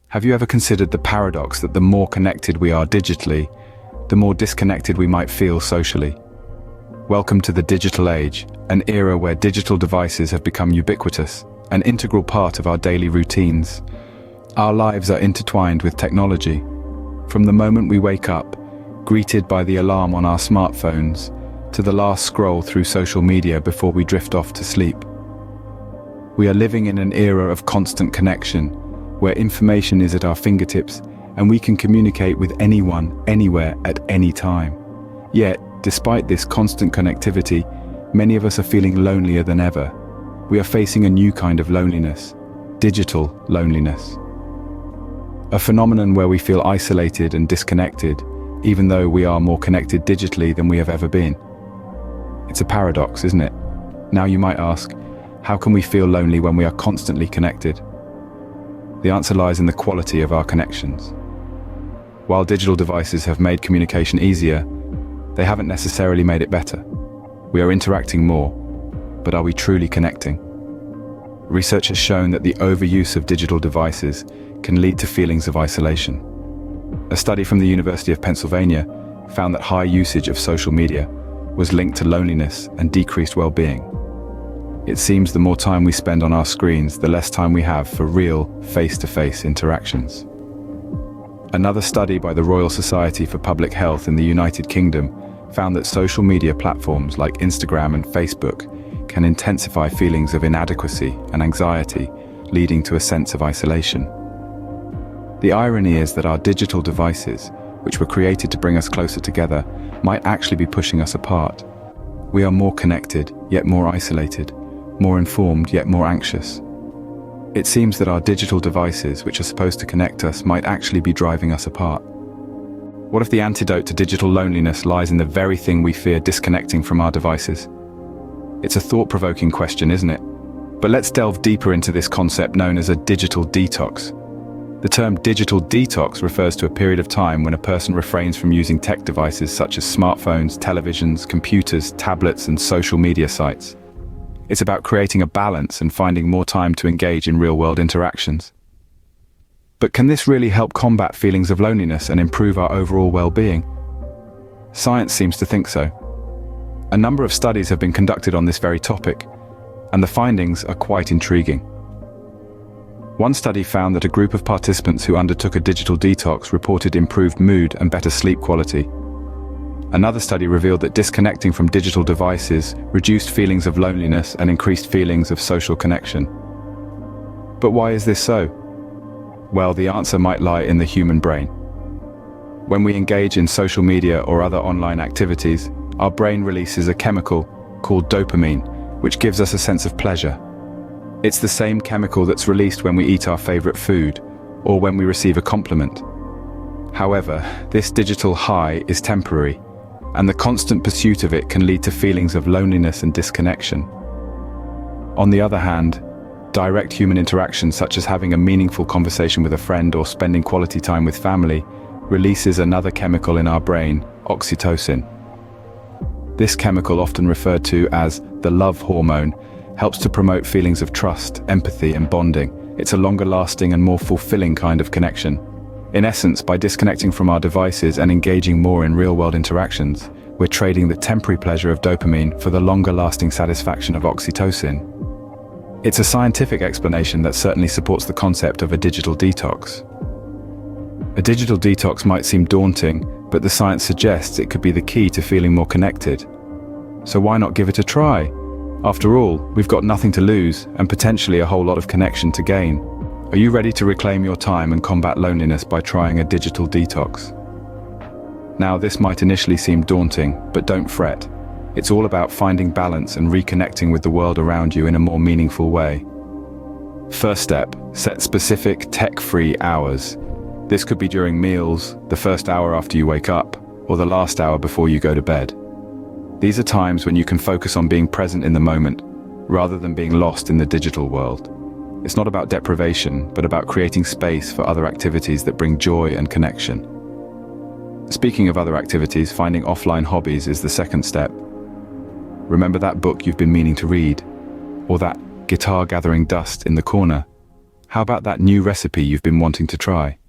Have you ever considered the paradox that the more connected we are digitally, the more disconnected we might feel socially? Welcome to the digital age, an era where digital devices have become ubiquitous, an integral part of our daily routines. Our lives are intertwined with technology. From the moment we wake up, greeted by the alarm on our smartphones, to the last scroll through social media before we drift off to sleep. We are living in an era of constant connection, where information is at our fingertips and we can communicate with anyone, anywhere, at any time. Yet, despite this constant connectivity, many of us are feeling lonelier than ever. We are facing a new kind of loneliness, digital loneliness. A phenomenon where we feel isolated and disconnected, even though we are more connected digitally than we have ever been. It's a paradox, isn't it? Now you might ask, how can we feel lonely when we are constantly connected? The answer lies in the quality of our connections. While digital devices have made communication easier, they haven't necessarily made it better. We are interacting more, but are we truly connecting? Research has shown that the overuse of digital devices can lead to feelings of isolation. A study from the University of Pennsylvania found that high usage of social media was linked to loneliness and decreased well-being. It seems the more time we spend on our screens, the less time we have for real, face-to-face interactions. Another study by the Royal Society for Public Health in the United Kingdom found that social media platforms like Instagram and Facebook can intensify feelings of inadequacy and anxiety, leading to a sense of isolation. The irony is that our digital devices, which were created to bring us closer together, might actually be pushing us apart. We are more connected, yet more isolated, more informed, yet more anxious. It seems that our digital devices, which are supposed to connect us, might actually be driving us apart. What if the antidote to digital loneliness lies in the very thing we fear disconnecting from our devices? It's a thought-provoking question, isn't it? But let's delve deeper into this concept known as a digital detox. The term digital detox refers to a period of time when a person refrains from using tech devices such as smartphones, televisions, computers, tablets, and social media sites. It's about creating a balance and finding more time to engage in real-world interactions. But can this really help combat feelings of loneliness and improve our overall well-being? Science seems to think so. A number of studies have been conducted on this very topic, and the findings are quite intriguing. One study found that a group of participants who undertook a digital detox reported improved mood and better sleep quality. Another study revealed that disconnecting from digital devices reduced feelings of loneliness and increased feelings of social connection. But why is this so? Well, the answer might lie in the human brain. When we engage in social media or other online activities, our brain releases a chemical called dopamine, which gives us a sense of pleasure. It's the same chemical that's released when we eat our favorite food or when we receive a compliment. However, this digital high is temporary, and the constant pursuit of it can lead to feelings of loneliness and disconnection. On the other hand, direct human interaction, such as having a meaningful conversation with a friend or spending quality time with family, releases another chemical in our brain, oxytocin. This chemical, often referred to as the love hormone, helps to promote feelings of trust, empathy, and bonding. It's a longer-lasting and more fulfilling kind of connection. In essence, by disconnecting from our devices and engaging more in real-world interactions, we're trading the temporary pleasure of dopamine for the longer-lasting satisfaction of oxytocin. It's a scientific explanation that certainly supports the concept of a digital detox. A digital detox might seem daunting, but the science suggests it could be the key to feeling more connected. So why not give it a try? After all, we've got nothing to lose and potentially a whole lot of connection to gain. Are you ready to reclaim your time and combat loneliness by trying a digital detox? Now, this might initially seem daunting, but don't fret. It's all about finding balance and reconnecting with the world around you in a more meaningful way. First step, set specific tech-free hours. This could be during meals, the first hour after you wake up, or the last hour before you go to bed. These are times when you can focus on being present in the moment, rather than being lost in the digital world. It's not about deprivation, but about creating space for other activities that bring joy and connection. Speaking of other activities, finding offline hobbies is the second step. Remember that book you've been meaning to read, or that guitar gathering dust in the corner? How about that new recipe you've been wanting to try?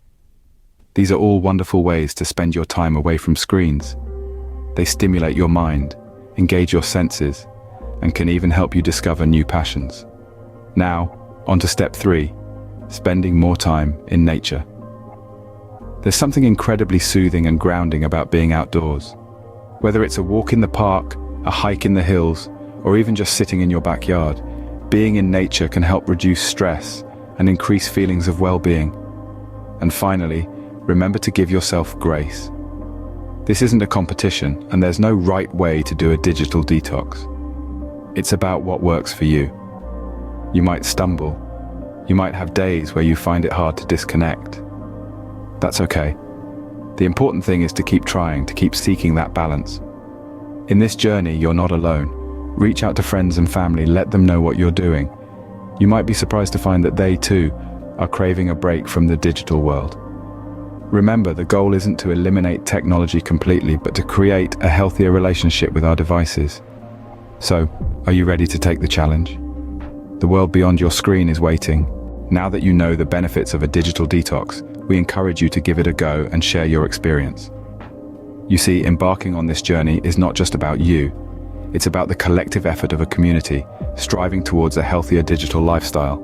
These are all wonderful ways to spend your time away from screens. They stimulate your mind, engage your senses, and can even help you discover new passions. Now, on to step 3, spending more time in nature. There's something incredibly soothing and grounding about being outdoors. Whether it's a walk in the park, a hike in the hills, or even just sitting in your backyard, being in nature can help reduce stress and increase feelings of well-being. And finally, remember to give yourself grace. This isn't a competition, and there's no right way to do a digital detox. It's about what works for you. You might stumble. You might have days where you find it hard to disconnect. That's okay. The important thing is to keep trying, to keep seeking that balance. In this journey, you're not alone. Reach out to friends and family, let them know what you're doing. You might be surprised to find that they too are craving a break from the digital world. Remember, the goal isn't to eliminate technology completely, but to create a healthier relationship with our devices. So, are you ready to take the challenge? The world beyond your screen is waiting. Now that you know the benefits of a digital detox, we encourage you to give it a go and share your experience. You see, embarking on this journey is not just about you. It's about the collective effort of a community, striving towards a healthier digital lifestyle.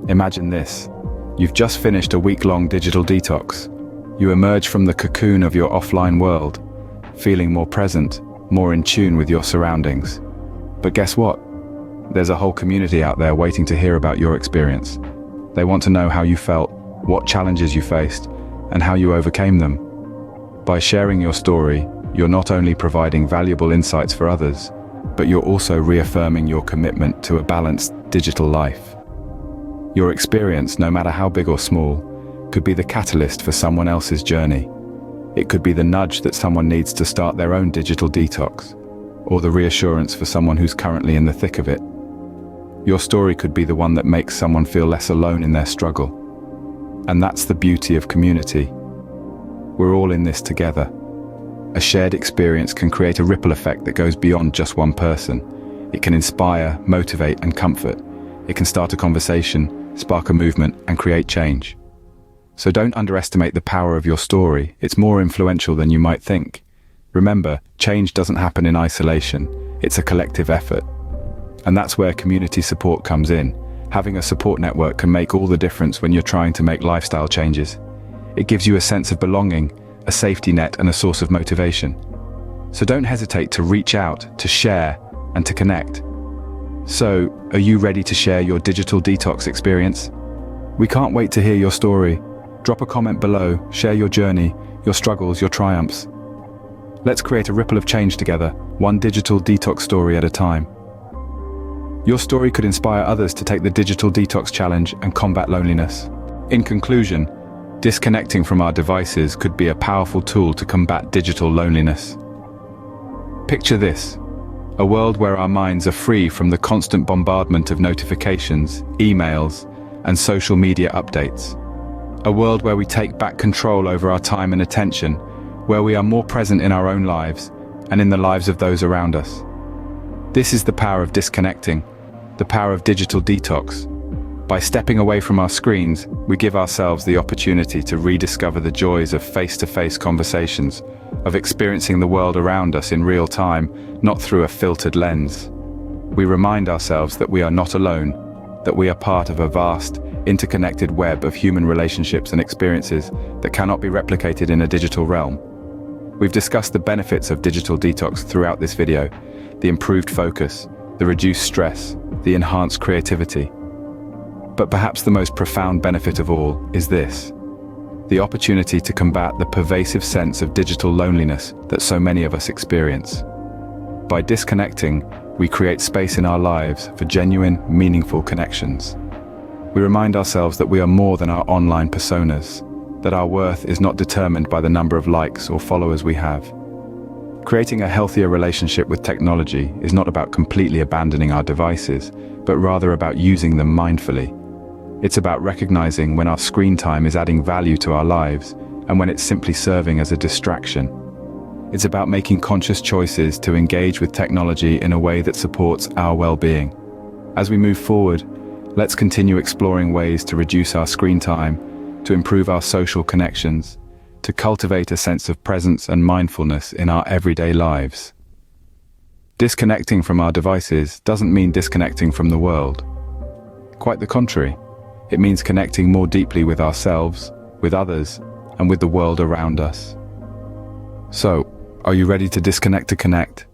Imagine this. You've just finished a week-long digital detox. You emerge from the cocoon of your offline world, feeling more present, more in tune with your surroundings. But guess what? There's a whole community out there waiting to hear about your experience. They want to know how you felt, what challenges you faced, and how you overcame them. By sharing your story, you're not only providing valuable insights for others, but you're also reaffirming your commitment to a balanced digital life. Your experience, no matter how big or small, could be the catalyst for someone else's journey. It could be the nudge that someone needs to start their own digital detox, or the reassurance for someone who's currently in the thick of it. Your story could be the one that makes someone feel less alone in their struggle. And that's the beauty of community. We're all in this together. A shared experience can create a ripple effect that goes beyond just one person. It can inspire, motivate, and comfort. It can start a conversation, spark a movement, and create change. So don't underestimate the power of your story. It's more influential than you might think. Remember, change doesn't happen in isolation. It's a collective effort. And that's where community support comes in. Having a support network can make all the difference when you're trying to make lifestyle changes. It gives you a sense of belonging, a safety net, and a source of motivation. So don't hesitate to reach out, to share, and to connect. So, are you ready to share your digital detox experience? We can't wait to hear your story. Drop a comment below, share your journey, your struggles, your triumphs. Let's create a ripple of change together, one digital detox story at a time. Your story could inspire others to take the digital detox challenge and combat loneliness. In conclusion, disconnecting from our devices could be a powerful tool to combat digital loneliness. Picture this, a world where our minds are free from the constant bombardment of notifications, emails, and social media updates. A world where we take back control over our time and attention, where we are more present in our own lives and in the lives of those around us. This is the power of disconnecting, the power of digital detox. By stepping away from our screens, we give ourselves the opportunity to rediscover the joys of face-to-face conversations, of experiencing the world around us in real time, not through a filtered lens. We remind ourselves that we are not alone, that we are part of a vast, interconnected web of human relationships and experiences that cannot be replicated in a digital realm. We've discussed the benefits of digital detox throughout this video, the improved focus, the reduced stress, the enhanced creativity. But perhaps the most profound benefit of all is this: the opportunity to combat the pervasive sense of digital loneliness that so many of us experience. By disconnecting, we create space in our lives for genuine, meaningful connections. We remind ourselves that we are more than our online personas, that our worth is not determined by the number of likes or followers we have. Creating a healthier relationship with technology is not about completely abandoning our devices, but rather about using them mindfully. It's about recognizing when our screen time is adding value to our lives and when it's simply serving as a distraction. It's about making conscious choices to engage with technology in a way that supports our well-being. As we move forward, Let's continue exploring ways to reduce our screen time, to improve our social connections, to cultivate a sense of presence and mindfulness in our everyday lives. Disconnecting from our devices doesn't mean disconnecting from the world. Quite the contrary. It means connecting more deeply with ourselves, with others, and with the world around us. So, are you ready to disconnect to connect?